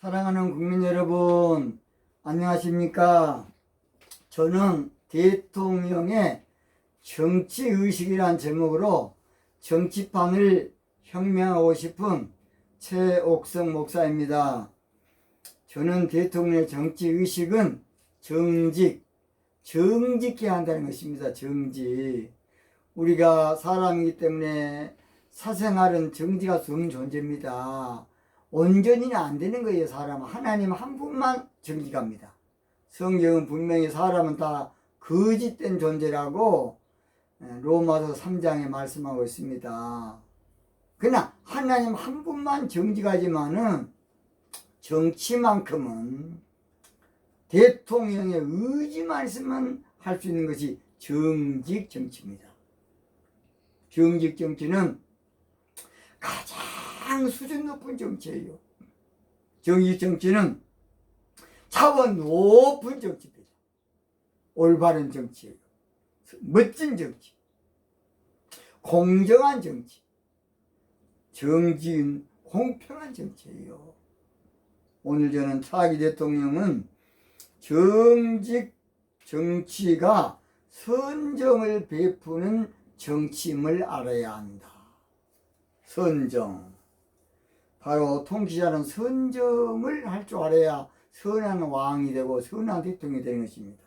사랑하는 국민 여러분, 안녕하십니까? 저는 대통령의 정치의식이란 제목으로 정치판을 혁명하고 싶은 최옥성 목사입니다. 저는 대통령의 정치의식은 정직히 한다는 것입니다. 정직. 우리가 사람이기 때문에 사생활은 정직할 수 없는 존재입니다. 온전히는 안 되는 거예요. 사람은 하나님 한 분만 정직합니다. 성경은 분명히 사람은 다 거짓된 존재라고 로마서 3장에 말씀하고 있습니다. 그러나 하나님 한 분만 정직하지만은 정치만큼은 대통령의 의지만 있으면 할 수 있는 것이 정직 정치입니다. 정직 정치는 가장 수준 높은 정치예요. 정직 정치는 차원 높은 정치입니다. 올바른 정치예요. 멋진 정치, 공정한 정치, 정직은 공평한 정치예요. 오늘 저는 차기 대통령은 정직 정치가 선정을 베푸는 정치임을 알아야 한다. 선정. 바로 통치자는 선정을 할 줄 알아야 선한 왕이 되고 선한 대통령이 되는 것입니다.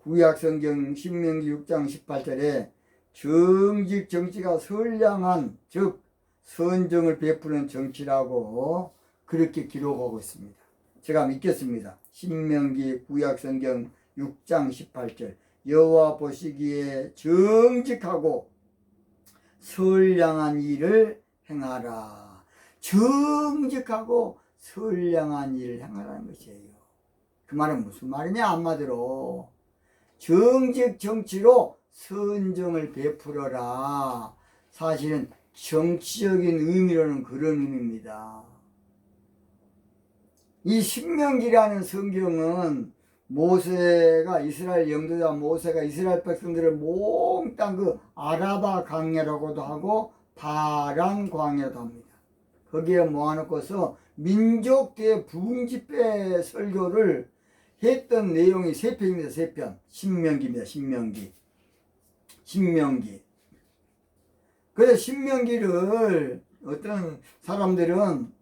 구약성경 신명기 6장 18절에 정직 정치가 선량한 즉 선정을 베푸는 정치라고 그렇게 기록하고 있습니다. 제가 믿겠습니다. 신명기 구약성경 6장 18절 여호와 보시기에 정직하고 선량한 일을 행하라. 정직하고 선량한 일을 행하라는 것이에요. 그 말은 무슨 말이냐? 한마디로 정직 정치로 선정을 베풀어라. 사실은 정치적인 의미로는 그런 의미입니다. 이 신명기라는 성경은 모세가 이스라엘 영도자 모세가 이스라엘 백성들을 몽땅 그 아라바 광야라고도 하고 바란 광야도 합니다. 거기에 모아놓고서 민족 대부흥집회 설교를 했던 내용이 3편입니다. 3편. 신명기입니다. 신명기. 그래서 신명기를 어떤 사람들은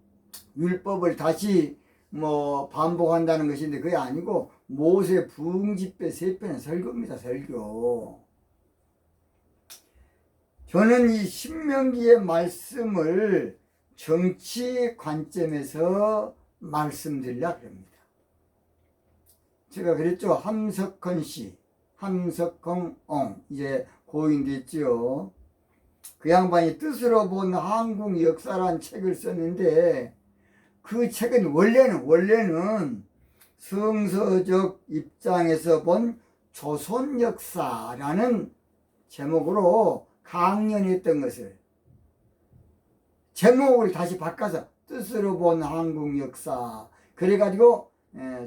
율법을 다시 반복한다는 것인데 그게 아니고 모세 부흥집회 3편의 설교입니다. 설교. 저는 이 신명기의 말씀을 정치 관점에서 말씀드리려고 합니다. 제가 그랬죠. 함석헌 씨, 함석헌 이제 고인됐죠. 그 양반이 뜻으로 본 한국 역사란 책을 썼는데 그 책은 원래는 성서적 입장에서 본 조선 역사라는 제목으로 강연했던 것을 제목을 다시 바꿔서 뜻으로 본 한국 역사 그래가지고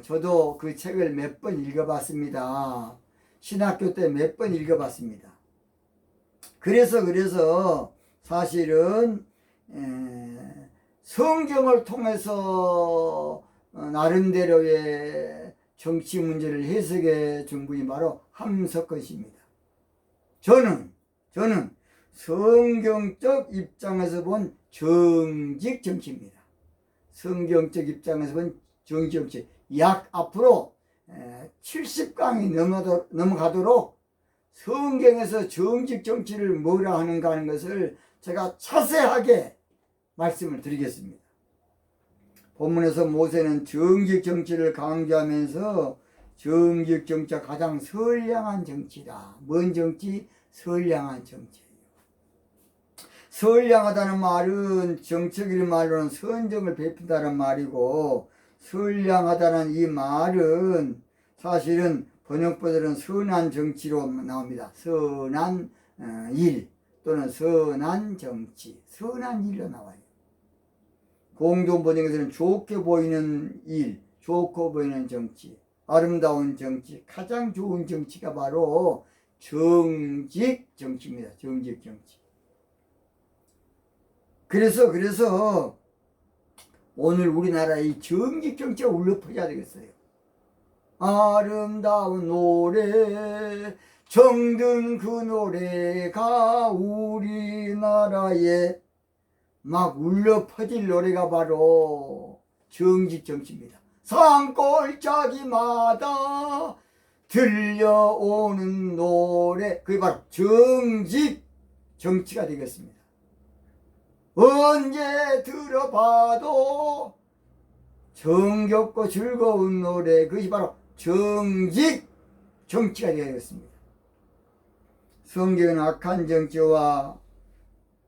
저도 그 책을 몇 번 읽어봤습니다. 신학교 때 몇 번 읽어봤습니다. 그래서 사실은 성경을 통해서 나름대로의 정치 문제를 해석해 준 분이 바로 함석헌 씨입니다. 저는 성경적 입장에서 본 정직 정치입니다. 성경적 입장에서 본 정직 정치. 약 앞으로 70강이 넘어가도록 성경에서 정직 정치를 뭐라 하는가 하는 것을 제가 자세하게 말씀을 드리겠습니다. 본문에서 모세는 정직 정치를 강조하면서 정직 정치가 가장 선량한 정치다. 뭔 정치? 선량한 정치예요. 선량하다는 말은 정치적인 말로는 선정을 베푼다는 말이고 선량하다는 이 말은 사실은 번역본에는 선한 정치로 나옵니다. 선한 일 또는 선한 정치, 선한 일로 나와요. 공동 번역에서는 좋게 보이는 일, 좋고 보이는 정치, 아름다운 정치, 가장 좋은 정치가 바로 정직 정치입니다. 정직 정치. 그래서 오늘 우리나라의 정직 정치가 울려 퍼져야 되겠어요. 아름다운 노래 정든 그 노래가 우리나라에 막 울려 퍼질 노래가 바로 정직 정치입니다. 산골짜기마다 들려오는 노래, 그게 바로 정직 정치가 되겠습니다. 언제 들어봐도 정겹고 즐거운 노래, 그것이 바로 정직 정치가 되겠습니다. 성경은 악한 정치와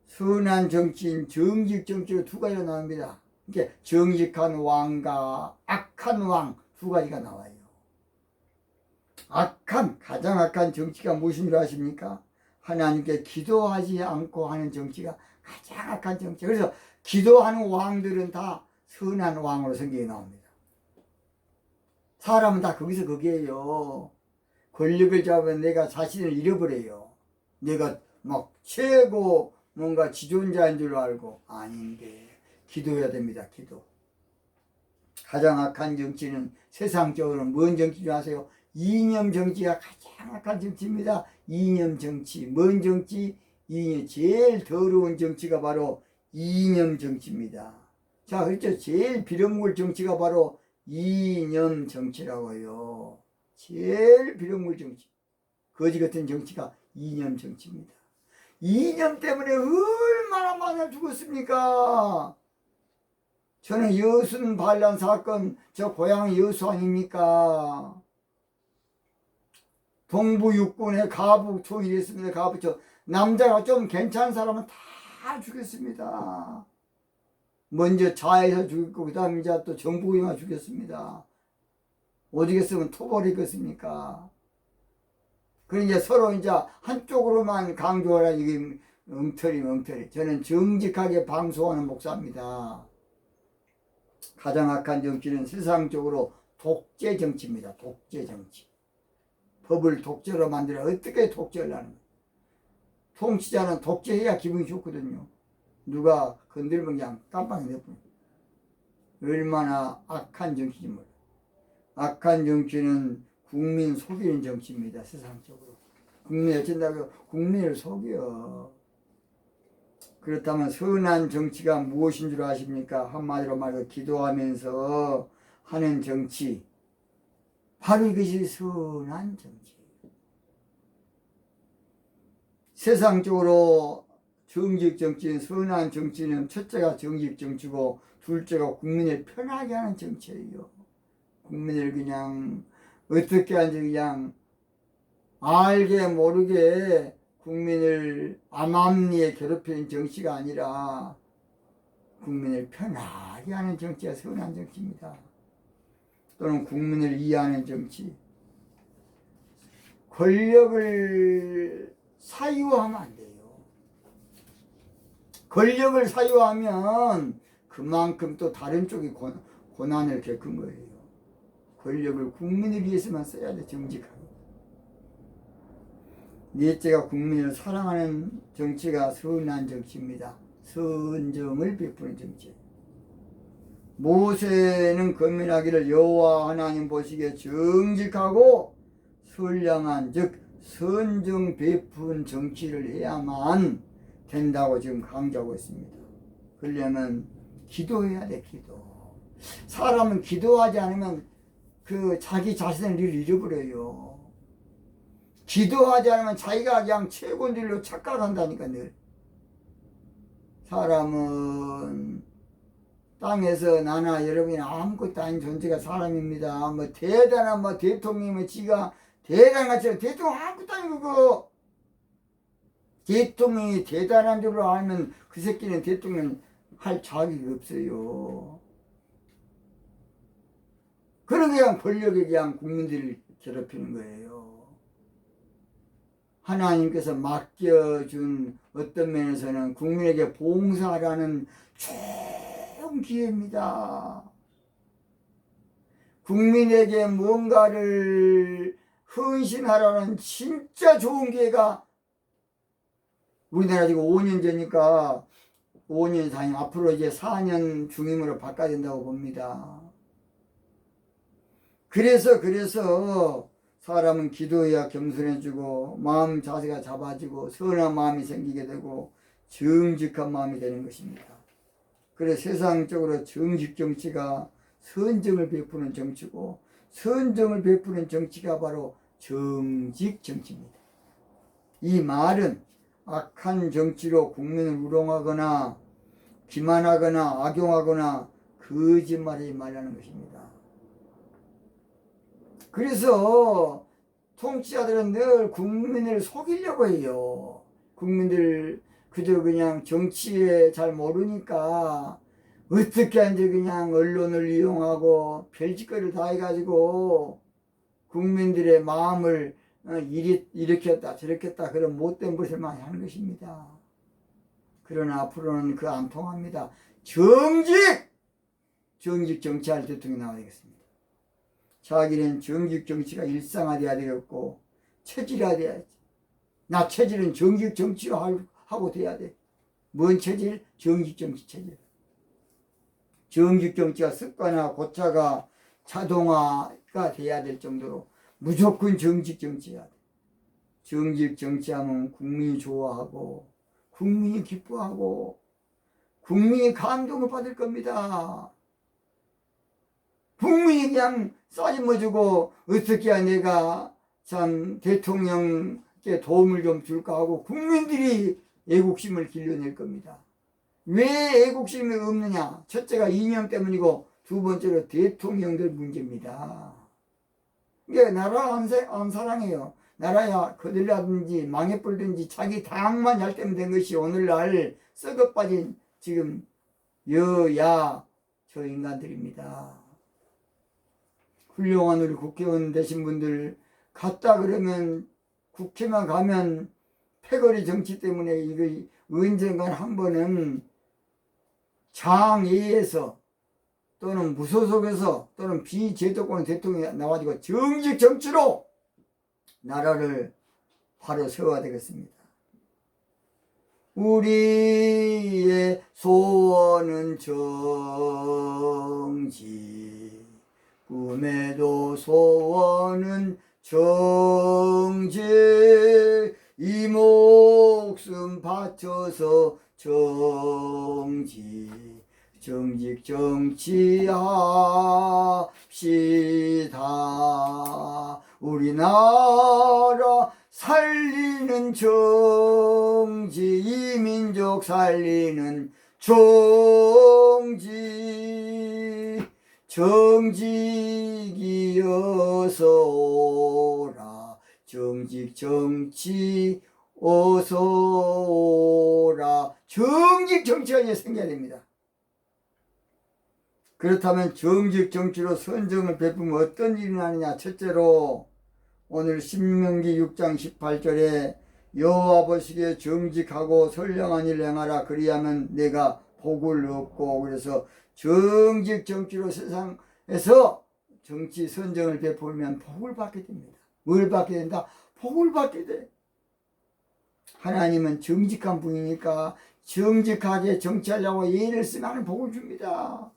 선한 정치인 정직 정치로 두 가지가 나옵니다. 이렇게 정직한 왕과 악한 왕 두 가지가 나와요. 가장 악한 정치가 무엇인 줄 아십니까? 하나님께 기도하지 않고 하는 정치가 가장 악한 정치. 그래서 기도하는 왕들은 다 선한 왕으로 성경에 나옵니다. 사람은 다 거기에요. 권력을 잡으면 내가 자신을 잃어버려요. 내가 막 최고 뭔가 지존자인 줄 알고 아닌데 기도해야 됩니다. 기도. 가장 악한 정치는 세상적으로 뭔 정치인지 아세요? 이념 정치가 가장 악한 정치입니다. 이념 정치. 뭔 정치? 이념. 제일 더러운 정치가 바로 이념 정치입니다. 자, 그렇죠. 제일 비렁물 정치가 바로 이념 정치라고요. 제일 비렁물 정치. 거지 같은 정치가 이념 정치입니다. 이념 때문에 얼마나 많이 죽었습니까? 저는 여순 반란 사건, 저 고향 여수 아닙니까? 동부 육군의 가부 총일이었습니다. 가부 총. 남자가 좀 괜찮은 사람은 다 죽였습니다. 먼저 자해서 죽였고, 그 다음에 이제 또 정부가 죽였습니다. 오죽했으면 토벌이겠습니까? 그러니 서로 이제 한쪽으로만 강조하라, 이게 엉터리. 저는 정직하게 방송하는 목사입니다. 가장 악한 정치는 세상적으로 독재 정치입니다. 독재 정치. 법을 독재로 만들어 어떻게 독재를 하는 거예요? 통치자는 독재해야 기분이 좋거든요. 누가 건들면 그냥 깜빡이 내버려요. 얼마나 악한 정치인지 몰라요. 악한 정치는 국민 속이는 정치입니다. 세상적으로. 국민이 어쩐다고요? 국민을 속여. 그렇다면 선한 정치가 무엇인 줄 아십니까? 한마디로 말해서 기도하면서 하는 정치. 바로 이것이 선한 정치. 세상적으로 정직 정치는, 선한 정치는 첫째가 정직 정치고 둘째가 국민을 편하게 하는 정치예요. 국민을 그냥 어떻게 하는지 그냥 알게 모르게 국민을 암암리에 괴롭히는 정치가 아니라 국민을 편하게 하는 정치가 선한 정치입니다. 또는 국민을 이해하는 정치. 권력을 사유하면 안 돼요. 권력을 사유하면 그만큼 또 다른 쪽이 고난을 겪은 거예요. 권력을 국민을 위해서만 써야 돼, 정직하게. 넷째가 국민을 사랑하는 정치가 선한 정치입니다. 선정을 베푸는 정치. 모세는 권면하기를 여호와 하나님 보시기에 정직하고 선량한 즉 선정 베푼 정치를 해야만 된다고 지금 강조하고 있습니다. 그러려면 기도해야 돼. 기도. 사람은 기도하지 않으면 그 자기 자신을 잃어버려요. 기도하지 않으면 자기가 그냥 최고인 줄로 착각한다니까. 늘 사람은 땅에서 나나 여러분이 아무것도 아닌 존재가 사람입니다. 뭐 대단한 뭐 대통령이면 지가 대단한 것처럼 대통령 아무것도 아니고 그거 대통령이 대단한 줄로 알면 그 새끼는 대통령 할 자격이 없어요. 그런 그냥 권력에 그냥 국민들을 괴롭히는 거예요. 하나님께서 맡겨준 어떤 면에서는 국민에게 봉사하라는 좋은 기회입니다. 국민에게 뭔가를 헌신하라는 진짜 좋은 기회가 우리나라 지금 5년 전이니까 5년 상임, 앞으로 이제 4년 중임으로 바꿔야 된다고 봅니다. 그래서 사람은 기도해야 겸손해지고 마음 자세가 잡아지고 선한 마음이 생기게 되고 정직한 마음이 되는 것입니다. 그래서 세상적으로 정직 정치가 선정을 베푸는 정치고 선정을 베푸는 정치가 바로 정직 정치입니다. 이 말은 악한 정치로 국민을 우롱하거나 기만하거나 악용하거나 거짓말하지 말라는 것입니다. 그래서 통치자들은 늘 국민을 속이려고 해요. 국민들 그저 그냥 정치에 잘 모르니까 어떻게 하는지 그냥 언론을 이용하고 별짓거리를 다 해가지고 국민들의 마음을 이렇게 했다 저렇게 했다 그런 못된 것을 많이 하는 것입니다. 그러나 앞으로는 그 안 통합니다. 정직 정치할 대통령이 나와야 되겠습니다. 자기는 정직 정치가 일상화되어야 되겠고 체질화되어야 돼야지. 나 체질은 정직 정치로 하고 돼야 돼. 뭔 체질? 정직 정치 체질. 정직 정치가 습관화 고차가 자동화가 돼야 될 정도로 무조건 정직 정치해야 돼. 정직 정치하면 국민이 좋아하고 국민이 기뻐하고 국민이 감동을 받을 겁니다. 국민이 그냥 싸짐어주고 어떻게 해야 내가 참 대통령께 도움을 좀 줄까 하고 국민들이 애국심을 길러낼 겁니다. 왜 애국심이 없느냐? 첫째가 이념 때문이고 두 번째로 대통령들 문제입니다. 이게 나라 안 사랑해요. 나라야 거들라든지 망해버리든지 자기 당만 잘 때면 된 것이 오늘날 썩어빠진 지금 여야 저 인간들입니다. 훌륭한 우리 국회의원 되신 분들 갔다 그러면 국회만 가면 패거리 정치 때문에 이거 언젠간 한 번은 장애에서 또는 무소속에서 또는 비제도권 대통령이 나와가지고 정직 정치로 나라를 바로 세워야 되겠습니다. 우리의 소원은 정직, 꿈에도 소원은 정직, 이 목숨 바쳐서 정직, 정직 정치합시다. 우리나라 살리는 정직, 이 민족 살리는 정직, 정직이어서 오라, 정직 정치 어서 오라. 정직 정치가 이제 생겨야 됩니다. 그렇다면 정직 정치로 선정을 베푸면 어떤 일이 나느냐? 첫째로 오늘 신명기 6장 18절에 여호와 보시기에 정직하고 선량한 일 행하라 그리하면 내가 복을 얻고, 그래서 정직 정치로 세상에서 정치 선정을 베풀면 복을 받게 됩니다. 뭘 받게 된다? 복을 받게 돼. 하나님은 정직한 분이니까 정직하게 정치하려고 예를 쓰면 복을 줍니다.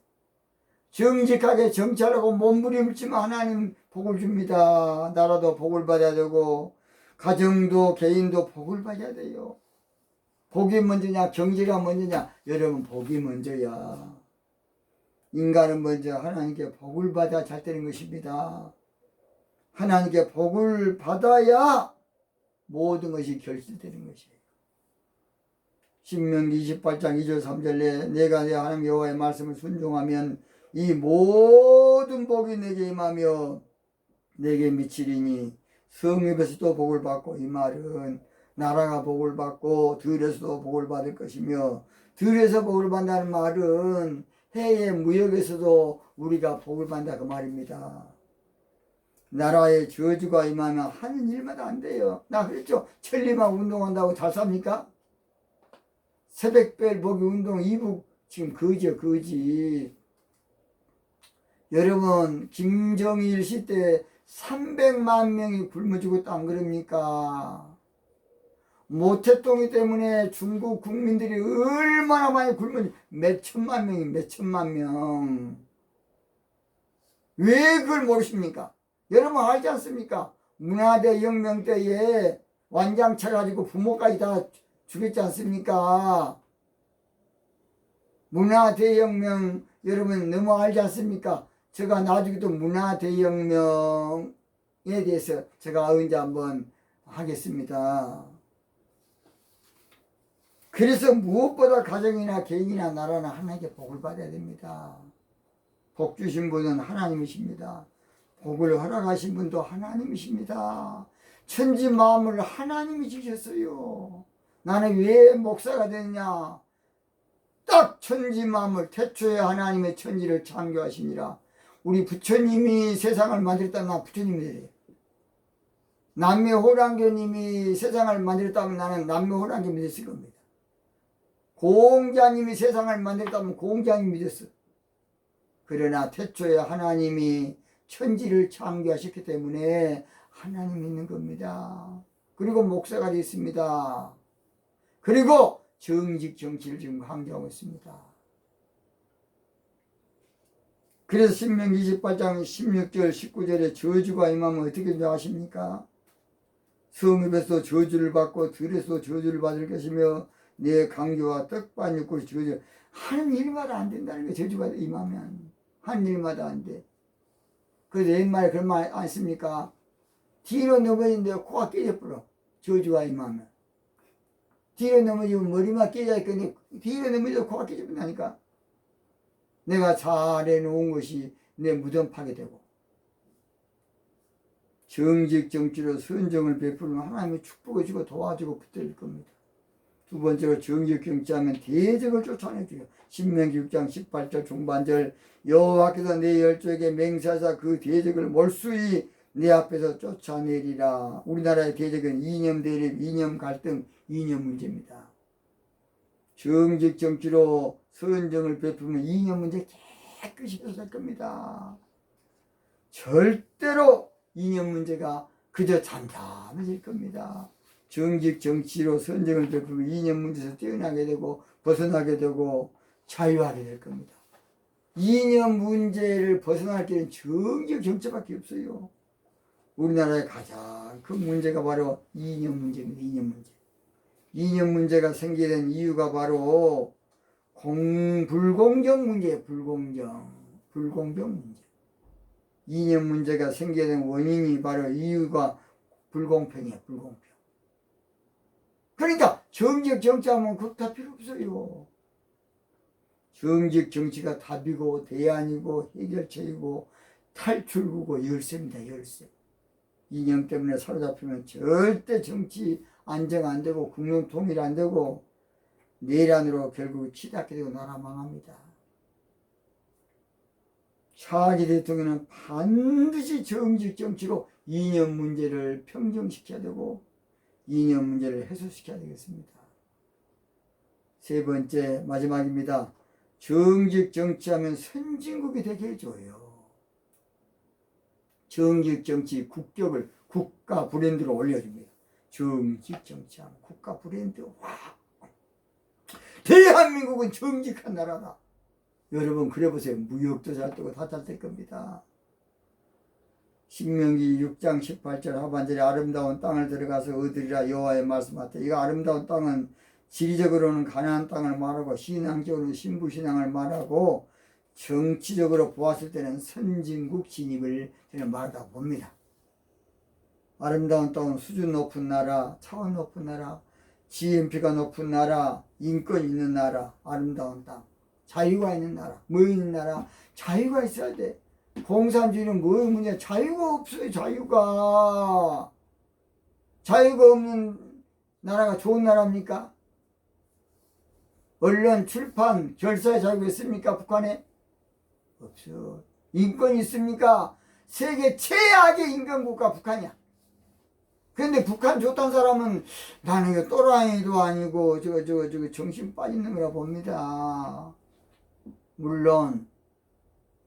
정직하게 정치하려고 몸부림치면 하나님 복을 줍니다. 나라도 복을 받아야 되고 가정도 개인도 복을 받아야 돼요. 복이 먼저냐 경제가 먼저냐? 여러분, 복이 먼저야. 인간은 먼저 하나님께 복을 받아 잘 되는 것입니다. 하나님께 복을 받아야 모든 것이 결실되는 것이에요. 신명기 28장 2절 3절에 내가 내 하나님 여호와의 말씀을 순종하면 이 모든 복이 내게 임하며 내게 미치리니 성읍에서도 복을 받고, 이 말은 나라가 복을 받고 들에서도 복을 받을 것이며, 들에서 복을 받는다는 말은 해외 무역에서도 우리가 복을 받는다 그 말입니다. 나라에 저주가 임하면 하는 일마다 안 돼요. 나 그랬죠. 천리만 운동한다고 잘 삽니까? 새벽별 복이 운동 이북 지금 거지요, 거지. 여러분, 김정일 시대 300만 명이 굶어 죽었다 안 그럽니까? 모태똥이 때문에 중국 국민들이 얼마나 많이 굶은 몇 천만 명이 몇 천만 명. 왜 그걸 모르십니까? 여러분 알지 않습니까? 문화대 혁명 때에 완장 쳐가지고 부모까지 다 죽였지 않습니까? 문화대혁명 여러분 너무 알지 않습니까? 제가 나중에도 문화대혁명에 대해서 제가 언제 한번 하겠습니다. 그래서 무엇보다 가정이나 개인이나 나라나 하나님께 복을 받아야 됩니다. 복 주신 분은 하나님이십니다. 복을 허락하신 분도 하나님이십니다. 천지 마음을 하나님이 주셨어요. 나는 왜 목사가 됐냐? 딱 천지 마음을 태초에 하나님의 천지를 창조하시니라. 우리 부처님이 세상을 만들었다면 나 부처님이 되래요. 남묘호랑교님이 세상을 만들었다면 나는 남묘호랑교님이 됐을 겁니다. 공자님이 세상을 만들었다면 공자님이 됐어. 그러나 태초에 하나님이 천지를 창조하셨기 때문에 하나님이 있는 겁니다. 그리고 목사가 됐습니다. 그리고 정직 정치를 지금 강조하고 있습니다. 그래서 신명기 28장 16절 19절에 저주가 임하면 어떻게 아십니까? 성읍에서 저주를 받고 들에서 저주를 받을 것이며 내 강교와 떡반 육골 저주. 하는 일마다 안 된다는 게 저주가 임하면 하는 일마다 안 돼. 그래서 옛말에 그런 말 안 씁니까? 뒤로 넘어지는데 코가 깨져버려. 저주가 임하면. 뒤로 넘어지면 머리만 깨져있거니 뒤로 넘어져도 코가 깨져버린다니까. 내가 잘해놓은 것이 내 무덤 파게 되고 정직 정치로 선정을 베풀면 하나님의 축복을 주고 도와주고 붙들릴 겁니다. 두 번째로 정직 정치하면 대적을 쫓아내주요. 신명기 6장 18절 중반절 여호와께서 내 열조에게 맹세하사 그 대적을 몰수히 내 앞에서 쫓아내리라. 우리나라의 대적은 이념 대립, 이념 갈등, 이념 문제입니다. 정직 정치로 선정을 베풀면 이념 문제 깨끗이 해소될 겁니다. 절대로 이념 문제가 그저 잠잠해질 겁니다. 정직 정치로 선정을 베풀면 이념 문제에서 떼어나게 되고 벗어나게 되고 자유하게 될 겁니다. 이념 문제를 벗어날 길은 정직 정치밖에 없어요. 우리나라의 가장 큰 문제가 바로 이념 문제입니다. 이념 문제. 이념 문제가 생기게 된 이유가 바로 불공정 문제예요. 불공정 문제. 이념 문제가 생기게 된 원인이 바로 이유가 불공평이에요. 불공평. 그러니까 정직 정치하면 그거 다 필요 없어요. 정직 정치가 답이고 대안이고 해결책이고 탈출구고 열쇠입니다. 열쇠. 이념 때문에 사로잡히면 절대 정치 안정 안 되고 국론 통일 안 되고 내란으로 결국 치닫게 되고 나라 망합니다. 차기 대통령은 반드시 정직 정치로 이념 문제를 평정시켜야 되고 이념 문제를 해소시켜야 되겠습니다. 세 번째 마지막입니다. 정직 정치하면 선진국이 되게 해줘요. 정직 정치 국격을 국가 브랜드로 올려줍니다. 정직 정치하면 국가 브랜드. 와, 대한민국은 정직한 나라다. 여러분 그래 보세요. 무역도 잘 되고 다 잘 될 겁니다. 신명기 6장 18절 하반절에 아름다운 땅을 들어가서 얻으리라 여호와의 말씀하되. 이거 아름다운 땅은 지리적으로는 가나안 땅을 말하고 신앙적으로는 신부신앙을 말하고 정치적으로 보았을 때는 선진국 진입을 저는 말하다 봅니다. 아름다운 땅은 수준 높은 나라, 차원 높은 나라, GNP가 높은 나라, 인권 있는 나라, 아름다운 땅, 자유가 있는 나라, 뭐 있는 나라, 자유가 있어야 돼. 공산주의는 뭐의 문제야? 자유가 없어요. 자유가 없는 나라가 좋은 나라입니까? 언론, 출판, 결사의 자유가 있습니까? 북한에? 없어. 인권이 있습니까? 세계 최악의 인권국가 북한이야. 근데 북한 좋다는 사람은 나는 이거 또라이도 아니고 저거 정신 빠지는 거라 봅니다. 물론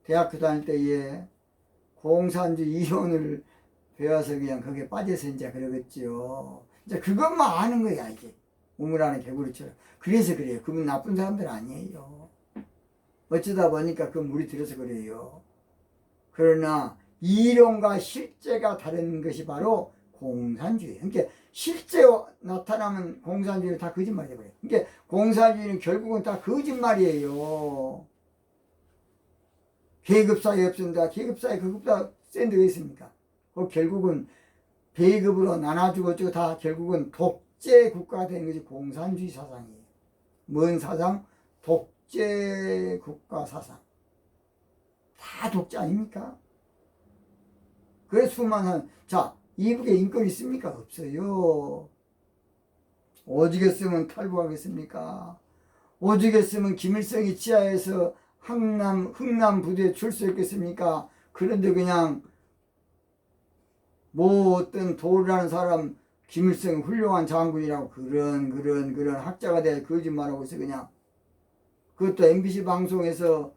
대학교 다닐 때에 공산주의 이론을 배워서 그냥 거기에 빠져서 이제 그러겠죠. 이제 그것만 아는 거야, 이제. 우물 안에 개구리처럼. 그래서 그래요. 그분 나쁜 사람들 아니에요. 어쩌다 보니까 그 물이 들어서 그래요. 그러나 이론과 실제가 다른 것이 바로 공산주의. 그러니까 실제 나타나면 공산주의는 다 거짓말이 돼버려요. 그러니까 공산주의는 결국은 다 거짓말이에요. 계급사회 없습니다. 계급사회 그것보다 센 데가 있습니까? 결국은 배급으로 나눠주고 어쩌고 다 결국은 독재 국가가 되는 것이 공산주의 사상이에요. 뭔 사상? 독재 국가 사상. 다 독재 아닙니까? 그래서 수많은, 자, 이북에 인권 있습니까? 없어요. 오죽했으면 탈북하겠습니까? 오죽했으면 김일성이 지하에서 흥남 부대에 출소했겠습니까? 그런데 그냥 뭐 어떤 도라는 사람 김일성 훌륭한 장군이라고 그런 학자가 돼 거짓말하고 있어 그냥. 그것도 MBC 방송에서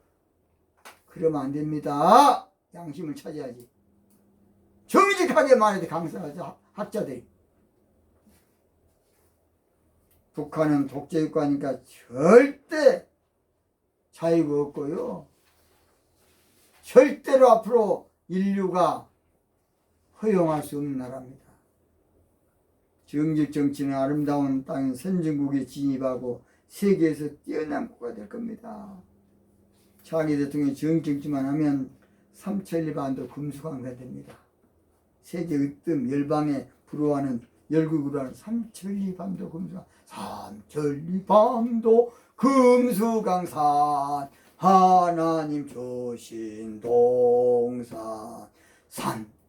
그러면 안 됩니다. 양심을 찾아야지. 정직하게 말해야 돼, 강사하지 학자들이. 북한은 독재국가니까 절대 자유가 없고요. 절대로 앞으로 인류가 허용할 수 없는 나라입니다. 정직 정치는 아름다운 땅인 선진국에 진입하고 세계에서 뛰어난 국가가 될 겁니다. 차기 대통령이 정정치만 하면 삼천리반도 금수강가 됩니다. 세계 으뜸 열방에 불어하는 열국으로 하는 삼천리반도 금수강, 삼천리반도 금수강산, 하나님 주신 동산,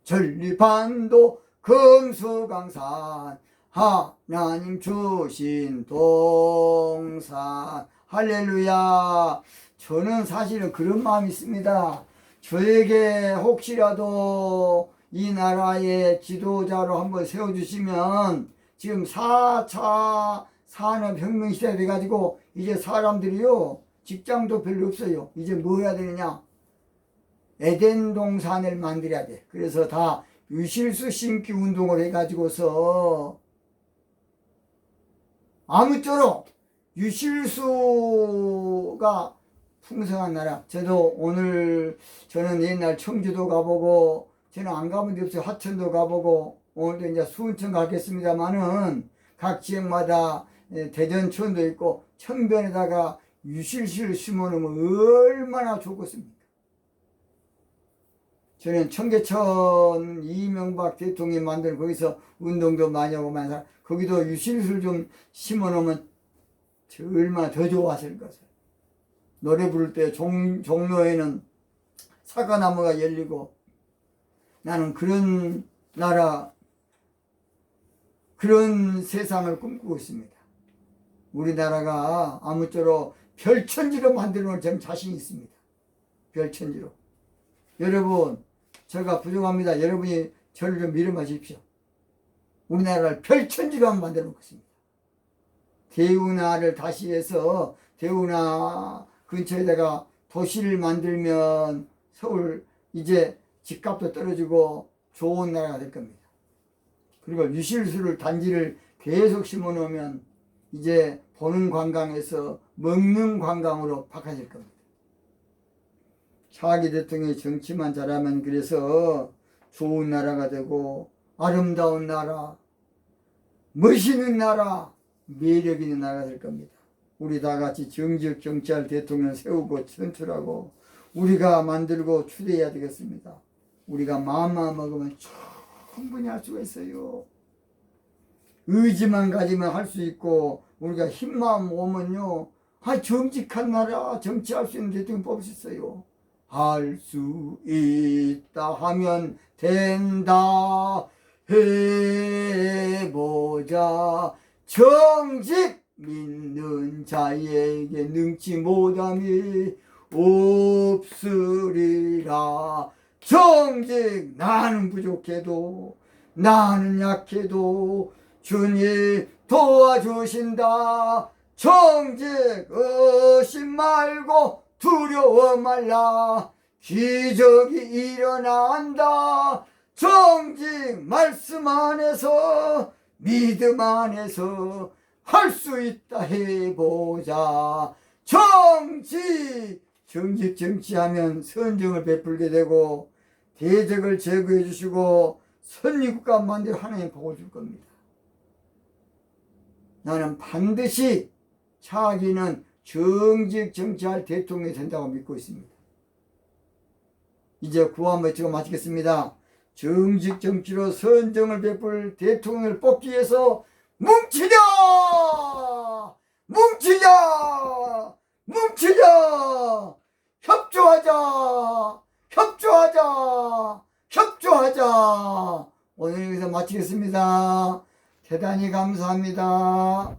삼천리반도 금수강산, 하나님 주신 동산. 할렐루야. 저는 사실은 그런 마음이 있습니다. 저에게 혹시라도 이 나라의 지도자로 한번 세워주시면, 지금 4차 산업혁명 시대가 돼가지고 이제 사람들이요 직장도 별로 없어요. 이제 뭐 해야 되느냐, 에덴 동산을 만들어야 돼. 그래서 다 유실수 심기 운동을 해가지고서 아무쪼록 유실수가 풍성한 나라. 저는 옛날 청주도 가보고, 저는 안 가본 데 없어요. 하천도 가보고, 오늘도 이제 수원천 가겠습니다만은 각 지역마다 대전천도 있고 천변에다가 유실수를 심어놓으면 얼마나 좋겠습니까? 저는 청계천 이명박 대통령이 만든 거기서 운동도 많이 하고 거기도 유실수를 좀 심어놓으면 얼마나 더 좋았을 것을. 노래 부를 때 종로에는 사과나무가 열리고, 나는 그런 나라, 그런 세상을 꿈꾸고 있습니다. 우리나라가 아무쪼록 별천지로 만들어 놓을 저는 자신이 있습니다. 별천지로. 여러분, 제가 부족합니다. 여러분이 저를 좀 믿어 마십시오. 우리나라를 별천지로 한번 만들어 놓겠습니다. 대운하를 다시 해서 대운하 근처에다가 도시를 만들면 서울 이제 집값도 떨어지고 좋은 나라가 될 겁니다. 그리고 유실수를 단지를 계속 심어 놓으면 이제 보는 관광에서 먹는 관광으로 바꿔질 겁니다. 차기 대통령이 정치만 잘하면 그래서 좋은 나라가 되고 아름다운 나라, 멋있는 나라, 매력 있는 나라가 될 겁니다. 우리 다 같이 정직 정치할 대통령 세우고 선출하고 우리가 만들고 추대해야 되겠습니다. 우리가 마음만 먹으면 충분히 할 수가 있어요. 의지만 가지면 할 수 있고, 우리가 힘만 오면요, 정직한 나라 정치할 수 있는 대통령 뽑을 수 있어요. 할 수 있다 하면 된다 해보자. 정직 믿는 자에게 능치 못함이 없으리라. 정직, 나는 부족해도, 나는 약해도 주님 도와주신다. 정직 의심 말고 두려워 말라. 기적이 일어난다. 정직 말씀 안에서 믿음 안에서 할 수 있다 해보자. 정직하면 선정을 베풀게 되고 대적을 제거해 주시고 선리국가 만들어 하나님 복을 줄 겁니다. 나는 반드시 차기는 정직할 대통령이 된다고 믿고 있습니다. 이제 구호 한번 외치고 마치겠습니다. 정직로 선정을 베풀 대통령을 뽑기 위해서 뭉치자! 협조하자! 오늘 여기서 마치겠습니다. 대단히 감사합니다.